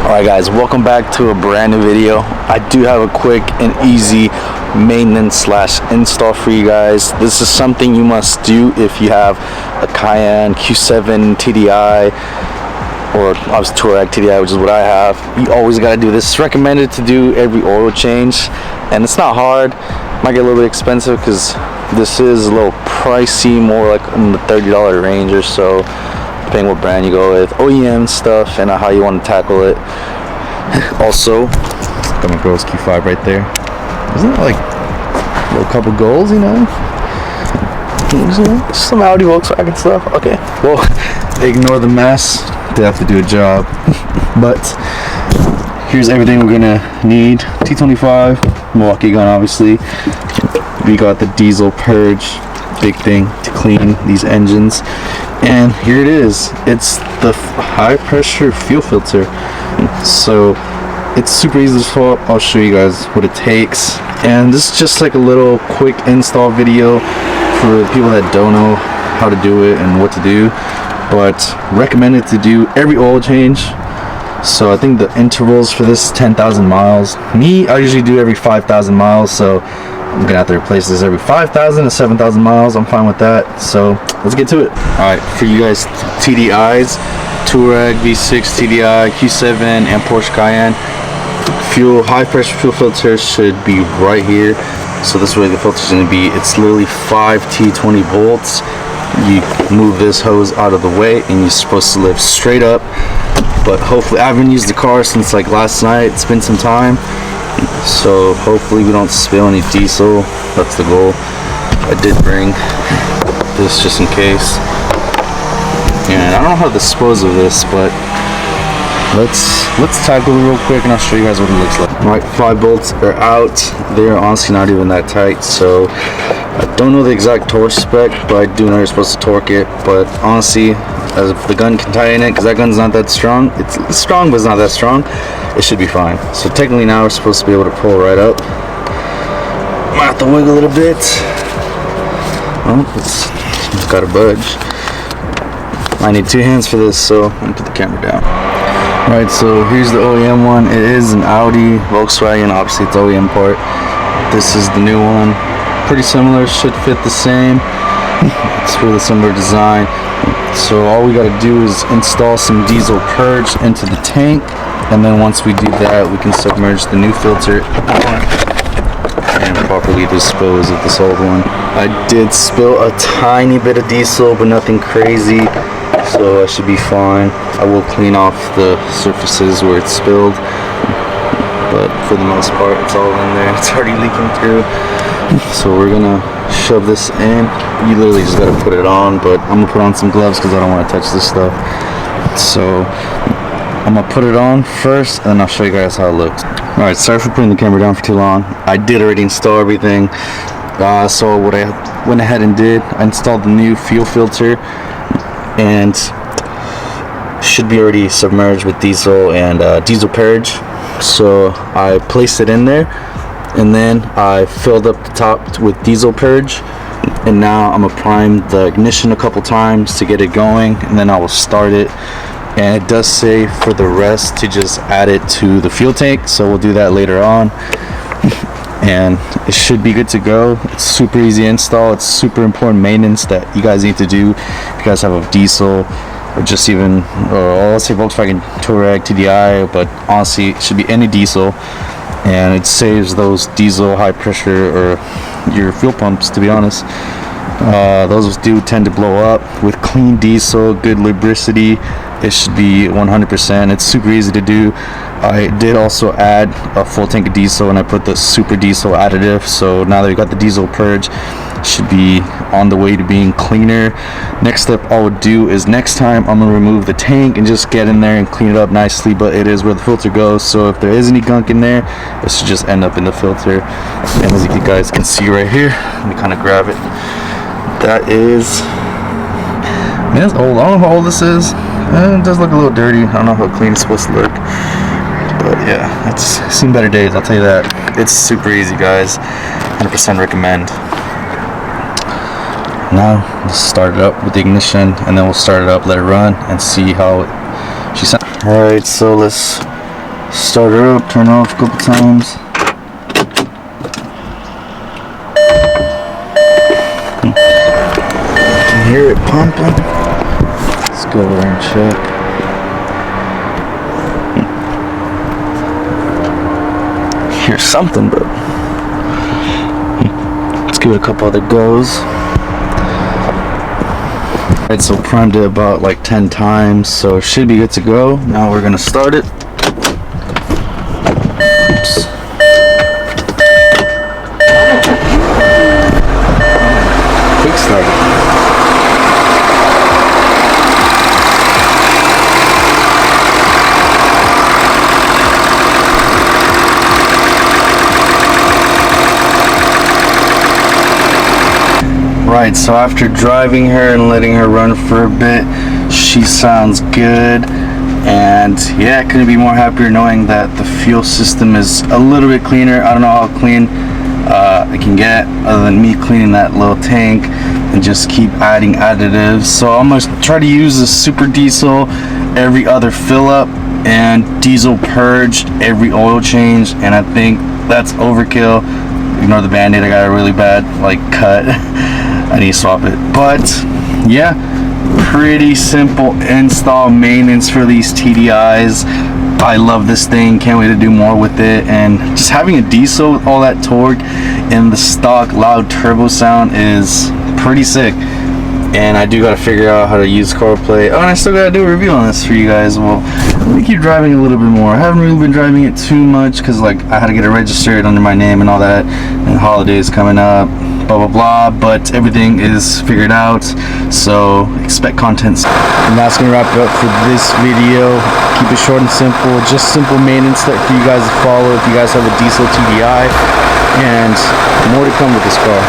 Alright guys, welcome back to a brand new video. I do have a quick and easy maintenance slash install for you guys. This is something you must do if you have a Cayenne Q7 TDI or obviously Touareg TDI, which is what I have. You always got to do this. It's recommended to do every oil change, and it's not hard. Might get a little bit expensive because this is a little pricey, more like in the $30 range or so, depending what brand you go with, OEM stuff, and how you want to tackle it. Also, got my girl's Q5 right there. Isn't that like a little couple goals, you know? Some Audi, Volkswagen stuff. Okay, well, ignore the mess. They have to do a job. But here's everything we're gonna need. T25, Milwaukee gun, obviously. We got the diesel purge, big thing to clean these engines. And here it is. It's the high pressure fuel filter. So it's super easy to swap. I'll show you guys what it takes. And this is just like a little quick install video for people that don't know how to do it and what to do. But recommended to do every oil change. So I think the intervals for this is 10,000 miles. Me, I usually do every 5,000 miles. So I'm gonna have to replace this every 5,000 to 7,000 miles. I'm fine with that. So let's get to it. All right, for you guys, TDIs, Touareg V6 TDI, Q7, and Porsche Cayenne. High pressure fuel filter should be right here. So this way the filter is gonna be. It's literally 5 T20 volts. You move this hose out of the way, and you're supposed to lift straight up. But hopefully, I haven't used the car since like last night. It's been some time. So hopefully we don't spill any diesel. That's the goal. I did bring this just in case, and I don't know how to dispose of this, but let's tackle it real quick and I'll show you guys what it looks like. Alright, 5 bolts are out. They're honestly not even that tight, so I don't know the exact torque spec, but I do know you're supposed to torque it. But honestly, as if the gun can tighten it, because that gun's not that strong. It's strong, but it's not that strong. It should be fine. So technically now we're supposed to be able to pull right up. Might have to wiggle a little bit. Oh, it's got to budge. I need 2 hands for this, so I'm gonna put the camera down. Alright, so here's the OEM one. It is an Audi, Volkswagen, obviously it's OEM part. This is the new one. Pretty similar, should fit the same. It's really similar design. So all we gotta do is install some diesel purge into the tank, and then once we do that, we can submerge the new filter and properly dispose of this old one. I did spill a tiny bit of diesel, but nothing crazy, so I should be fine. I will clean off the surfaces where it's spilled, but for the most part it's all in there. It's already leaking through. So we're gonna shove this in. You literally just gotta put it on, but I'm gonna put on some gloves because I don't want to touch this stuff. So I'm gonna put it on first, and I'll show you guys how it looks. Alright, sorry for putting the camera down for too long. I did already install everything. So what I went ahead and did, I installed the new fuel filter, and should be already submerged with diesel and diesel purge. So I placed it in there, and then I filled up the top with diesel purge, and now I'm gonna prime the ignition a couple times to get it going, and then I will start it. And it does say for the rest to just add it to the fuel tank, so we'll do that later on. And it should be good to go. It's super easy install. It's super important maintenance that you guys need to do if you guys have a diesel, or just even, or let's say Volkswagen Touareg TDI, but honestly it should be any diesel, and it saves those diesel high pressure or your fuel pumps, to be honest. Those do tend to blow up. With clean diesel, good lubricity, it should be 100%. It's super easy to do. I did also add a full tank of diesel, and I put the super diesel additive, so now that we got the diesel purge, should be on the way to being cleaner. Next step I would do is, next time I'm gonna remove the tank and just get in there and clean it up nicely, but it is where the filter goes, so if there is any gunk in there, it should just end up in the filter. And as you guys can see right here, let me kind of grab it. That is, man, it's old. I don't know how old this is. It does look a little dirty. I don't know how clean it's supposed to look, but yeah, it's seen better days, I'll tell you that. It's super easy, guys. 100% recommend. Now let's start it up with the ignition, and then we'll start it up, let it run, and see how it she sounds. Alright, so let's Start her up, turn her off a couple times. Can hear it pumping. Let's go over there and check. Hear something, but let's give it a couple other goes. Alright, so primed it about like 10 times, so it should be good to go. Now we're gonna start it. Oops. Quick start. Right, so after driving her and letting her run for a bit, she sounds good, and yeah, couldn't be more happier knowing that the fuel system is a little bit cleaner. I don't know how clean it can get other than me cleaning that little tank and just keep adding additives. So I'm gonna try to use the super diesel every other fill up and diesel purged every oil change, and I think that's overkill. Ignore the band-aid, I got a really bad like cut. I need to swap it. But yeah, pretty simple install maintenance for these TDIs. I love this thing, can't wait to do more with it. And just having a diesel with all that torque and the stock loud turbo sound is pretty sick. And I do gotta figure out how to use CarPlay. Oh, and I still gotta do a review on this for you guys. Well, let me keep driving a little bit more. I haven't really been driving it too much because like I had to get it registered under my name and all that, and holidays coming up, blah blah blah. But everything is figured out, so expect content. And that's gonna wrap it up for this video. Keep it short and simple, just simple maintenance that for you guys to follow if you guys have a diesel TDI, and more to come with this car.